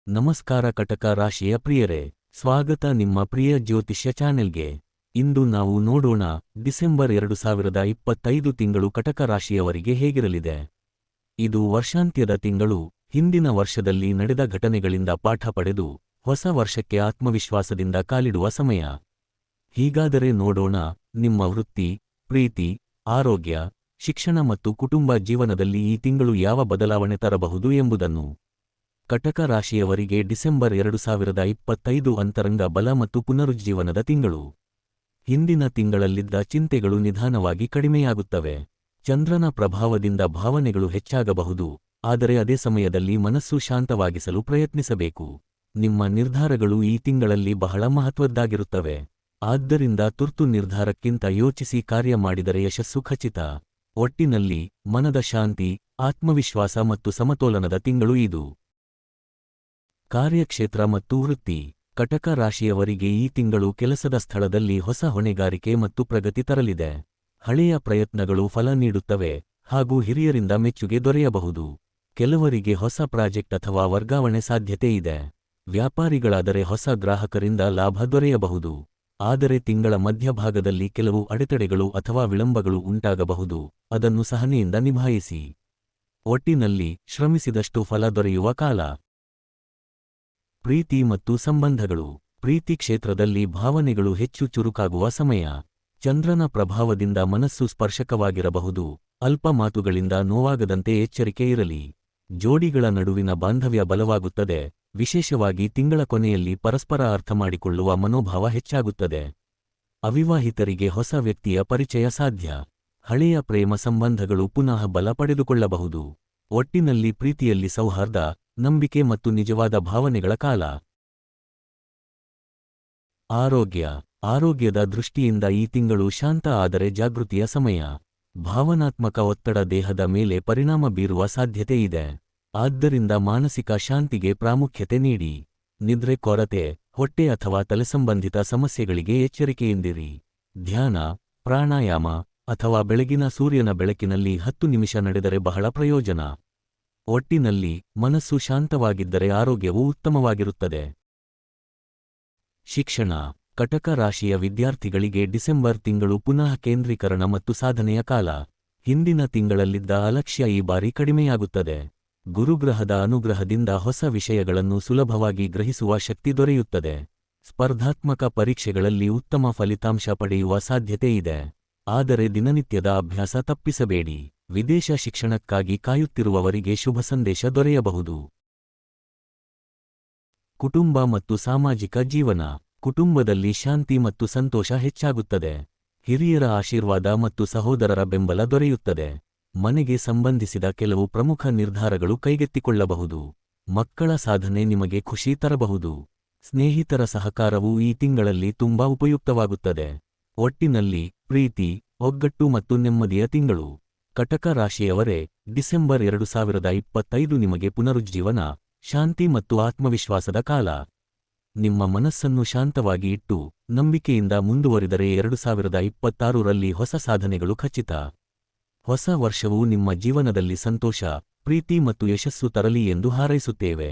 ನಮಸ್ಕಾರ ಕಟಕ ರಾಶಿಯ ಪ್ರಿಯರೇ, ಸ್ವಾಗತ ನಿಮ್ಮ ಪ್ರಿಯ ಜ್ಯೋತಿಷ್ಯ ಚಾನೆಲ್ಗೆ. ಇಂದು ನಾವು ನೋಡೋಣ ಡಿಸೆಂಬರ್ 2025 ತಿಂಗಳು ಕಟಕ ರಾಶಿಯವರಿಗೆ ಹೇಗಿರಲಿದೆ. ಇದು ವರ್ಷಾಂತ್ಯದ ತಿಂಗಳು. ಹಿಂದಿನ ವರ್ಷದಲ್ಲಿ ನಡೆದ ಘಟನೆಗಳಿಂದ ಪಾಠ ಪಡೆದು ಹೊಸ ವರ್ಷಕ್ಕೆ ಆತ್ಮವಿಶ್ವಾಸದಿಂದ ಕಾಲಿಡುವ ಸಮಯ. ಹೀಗಾದರೆ ನೋಡೋಣ, ನಿಮ್ಮ ವೃತ್ತಿ, ಪ್ರೀತಿ, ಆರೋಗ್ಯ, ಶಿಕ್ಷಣ ಮತ್ತು ಕುಟುಂಬ ಜೀವನದಲ್ಲಿ ಈ ತಿಂಗಳು ಯಾವ ಬದಲಾವಣೆ ತರಬಹುದು ಎಂಬುದನ್ನು. ಕಟಕ ರಾಶಿಯವರಿಗೆ ಡಿಸೆಂಬರ್ 2025 ಅಂತರಂಗ ಬಲ ಮತ್ತು ಪುನರುಜ್ಜೀವನದ ತಿಂಗಳು. ಹಿಂದಿನ ತಿಂಗಳಲ್ಲಿದ್ದ ಚಿಂತೆಗಳು ನಿಧಾನವಾಗಿ ಕಡಿಮೆಯಾಗುತ್ತವೆ. ಚಂದ್ರನ ಪ್ರಭಾವದಿಂದ ಭಾವನೆಗಳು ಹೆಚ್ಚಾಗಬಹುದು, ಆದರೆ ಅದೇ ಸಮಯದಲ್ಲಿ ಮನಸ್ಸು ಶಾಂತವಾಗಿಸಲು ಪ್ರಯತ್ನಿಸಬೇಕು. ನಿಮ್ಮ ನಿರ್ಧಾರಗಳು ಈ ತಿಂಗಳಲ್ಲಿ ಬಹಳ ಮಹತ್ವದ್ದಾಗಿರುತ್ತವೆ. ಆದ್ದರಿಂದ ತುರ್ತು ನಿರ್ಧಾರಕ್ಕಿಂತ ಯೋಚಿಸಿ ಕಾರ್ಯ ಮಾಡಿದರೆ ಯಶಸ್ಸು ಖಚಿತ. ಒಟ್ಟಿನಲ್ಲಿ ಮನದ ಶಾಂತಿ, ಆತ್ಮವಿಶ್ವಾಸ ಮತ್ತು ಸಮತೋಲನದ ತಿಂಗಳು ಇದು. ಕಾರ್ಯಕ್ಷೇತ್ರ ಮತ್ತು ವೃತ್ತಿ. ಕಟಕ ರಾಶಿಯವರಿಗೆ ಈ ತಿಂಗಳು ಕೆಲಸದ ಸ್ಥಳದಲ್ಲಿ ಹೊಸ ಹೊಣೆಗಾರಿಕೆ ಮತ್ತು ಪ್ರಗತಿ ತರಲಿದೆ. ಹಳೆಯ ಪ್ರಯತ್ನಗಳು ಫಲ ನೀಡುತ್ತವೆ ಹಾಗೂ ಹಿರಿಯರಿಂದ ಮೆಚ್ಚುಗೆ ದೊರೆಯಬಹುದು. ಕೆಲವರಿಗೆ ಹೊಸ ಪ್ರಾಜೆಕ್ಟ್ ಅಥವಾ ವರ್ಗಾವಣೆ ಸಾಧ್ಯತೆ ಇದೆ. ವ್ಯಾಪಾರಿಗಳಾದರೆ ಹೊಸ ಗ್ರಾಹಕರಿಂದ ಲಾಭ ದೊರೆಯಬಹುದು. ಆದರೆ ತಿಂಗಳ ಮಧ್ಯಭಾಗದಲ್ಲಿ ಕೆಲವು ಅಡೆತಡೆಗಳು ಅಥವಾ ವಿಳಂಬಗಳು ಉಂಟಾಗಬಹುದು, ಅದನ್ನು ಸಹನೆಯಿಂದ ನಿಭಾಯಿಸಿ. ಒಟ್ಟಿನಲ್ಲಿ ಶ್ರಮಿಸಿದಷ್ಟು ಫಲ ದೊರೆಯುವ ಕಾಲ. ಪ್ರೀತಿ ಮತ್ತು ಸಂಬಂಧಗಳು. ಪ್ರೀತಿ ಕ್ಷೇತ್ರದಲ್ಲಿ ಭಾವನೆಗಳು ಹೆಚ್ಚು ಚುರುಕಾಗುವ ಸಮಯ. ಚಂದ್ರನ ಪ್ರಭಾವದಿಂದ ಮನಸ್ಸು ಸ್ಪರ್ಶಕವಾಗಿರಬಹುದು. ಅಲ್ಪ ಮಾತುಗಳಿಂದ ನೋವಾಗದಂತೆ ಎಚ್ಚರಿಕೆ ಇರಲಿ. ಜೋಡಿಗಳ ನಡುವಿನ ಬಾಂಧವ್ಯ ಬಲವಾಗುತ್ತದೆ. ವಿಶೇಷವಾಗಿ ತಿಂಗಳ ಕೊನೆಯಲ್ಲಿ ಪರಸ್ಪರ ಅರ್ಥಮಾಡಿಕೊಳ್ಳುವ ಮನೋಭಾವ ಹೆಚ್ಚಾಗುತ್ತದೆ. ಅವಿವಾಹಿತರಿಗೆ ಹೊಸ ವ್ಯಕ್ತಿಯ ಪರಿಚಯ ಸಾಧ್ಯ. ಹಳೆಯ ಪ್ರೇಮ ಸಂಬಂಧಗಳು ಪುನಃ ಬಲ ಪಡೆದುಕೊಳ್ಳಬಹುದು. ಒಟ್ಟಿನಲ್ಲಿ ಪ್ರೀತಿಯಲ್ಲಿ ಸೌಹಾರ್ದ, ನಂಬಿಕೆ ಮತ್ತು ನಿಜವಾದ ಭಾವನೆಗಳ ಕಾಲ. ಆರೋಗ್ಯ. ಆರೋಗ್ಯದ ದೃಷ್ಟಿಯಿಂದ ಈ ತಿಂಗಳು ಶಾಂತ ಆದರೆ ಜಾಗೃತಿಯ ಸಮಯ. ಭಾವನಾತ್ಮಕ ಒತ್ತಡ ದೇಹದ ಮೇಲೆ ಪರಿಣಾಮ ಬೀರುವ ಸಾಧ್ಯತೆ ಇದೆ. ಆದ್ದರಿಂದ ಮಾನಸಿಕ ಶಾಂತಿಗೆ ಪ್ರಾಮುಖ್ಯತೆ ನೀಡಿ. ನಿದ್ರೆ ಕೊರತೆ, ಹೊಟ್ಟೆ ಅಥವಾ ತಲೆಸಂಬಂಧಿತ ಸಮಸ್ಯೆಗಳಿಗೆ ಎಚ್ಚರಿಕೆಯಿಂದಿರಿ. ಧ್ಯಾನ, ಪ್ರಾಣಾಯಾಮ ಅಥವಾ ಬೆಳಗಿನ ಸೂರ್ಯನ ಬೆಳಕಿನಲ್ಲಿ 10 ನಿಮಿಷ ನಡೆದರೆ ಬಹಳ ಪ್ರಯೋಜನ. ಒಟ್ಟಿನಲ್ಲಿ ಮನಸ್ಸು ಶಾಂತವಾಗಿದ್ದರೆ ಆರೋಗ್ಯವು ಉತ್ತಮವಾಗಿರುತ್ತದೆ. ಶಿಕ್ಷಣ. ಕಟಕ ರಾಶಿಯ ವಿದ್ಯಾರ್ಥಿಗಳಿಗೆ ಡಿಸೆಂಬರ್ ತಿಂಗಳು ಪುನಃ ಕೇಂದ್ರೀಕರಣ ಮತ್ತು ಸಾಧನೆಯ ಕಾಲ. ಹಿಂದಿನ ತಿಂಗಳಲ್ಲಿದ್ದ ಅಲಕ್ಷ್ಯ ಈ ಬಾರಿ ಕಡಿಮೆಯಾಗುತ್ತದೆ. ಗುರುಗ್ರಹದ ಅನುಗ್ರಹದಿಂದ ಹೊಸ ವಿಷಯಗಳನ್ನು ಸುಲಭವಾಗಿ ಗ್ರಹಿಸುವ ಶಕ್ತಿ ದೊರೆಯುತ್ತದೆ. ಸ್ಪರ್ಧಾತ್ಮಕ ಪರೀಕ್ಷೆಗಳಲ್ಲಿ ಉತ್ತಮ ಫಲಿತಾಂಶ ಪಡೆಯುವ ಸಾಧ್ಯತೆ ಇದೆ. ಆದರೆ ದಿನನಿತ್ಯದ ಅಭ್ಯಾಸ ತಪ್ಪಿಸಬೇಡಿ. ವಿದೇಶ ಶಿಕ್ಷಣಕ್ಕಾಗಿ ಕಾಯುತ್ತಿರುವವರಿಗೆ ಶುಭ ಸಂದೇಶ ದೊರೆಯಬಹುದು. ಕುಟುಂಬ ಮತ್ತು ಸಾಮಾಜಿಕ ಜೀವನ. ಕುಟುಂಬದಲ್ಲಿ ಶಾಂತಿ ಮತ್ತು ಸಂತೋಷ ಹೆಚ್ಚಾಗುತ್ತದೆ. ಹಿರಿಯರ ಆಶೀರ್ವಾದ ಮತ್ತು ಸಹೋದರರ ಬೆಂಬಲ ದೊರೆಯುತ್ತದೆ. ಮನೆಗೆ ಸಂಬಂಧಿಸಿದ ಕೆಲವು ಪ್ರಮುಖ ನಿರ್ಧಾರಗಳು ಕೈಗೆತ್ತಿಕೊಳ್ಳಬಹುದು. ಮಕ್ಕಳ ಸಾಧನೆ ನಿಮಗೆ ಖುಷಿ ತರಬಹುದು. ಸ್ನೇಹಿತರ ಸಹಕಾರವು ಈ ತಿಂಗಳಲ್ಲಿ ತುಂಬಾ ಉಪಯುಕ್ತವಾಗುತ್ತದೆ. ಒಟ್ಟಿನಲ್ಲಿ ಪ್ರೀತಿ, ಒಗ್ಗಟ್ಟು ಮತ್ತು ನೆಮ್ಮದಿಯ ತಿಂಗಳು. ಕಟಕ ರಾಶಿಯವರೇ, ಡಿಸೆಂಬರ್ 2025 ನಿಮಗೆ ಪುನರುಜ್ಜೀವನ, ಶಾಂತಿ ಮತ್ತು ಆತ್ಮವಿಶ್ವಾಸದ ಕಾಲ. ನಿಮ್ಮ ಮನಸ್ಸನ್ನು ಶಾಂತವಾಗಿ ಇಟ್ಟು ನಂಬಿಕೆಯಿಂದ ಮುಂದುವರಿದರೆ 2026ರಲ್ಲಿ ಹೊಸ ಸಾಧನೆಗಳು ಖಚಿತ. ಹೊಸ ವರ್ಷವು ನಿಮ್ಮ ಜೀವನದಲ್ಲಿ ಸಂತೋಷ, ಪ್ರೀತಿ ಮತ್ತು ಯಶಸ್ಸು ತರಲಿ ಎಂದು ಹಾರೈಸುತ್ತೇವೆ.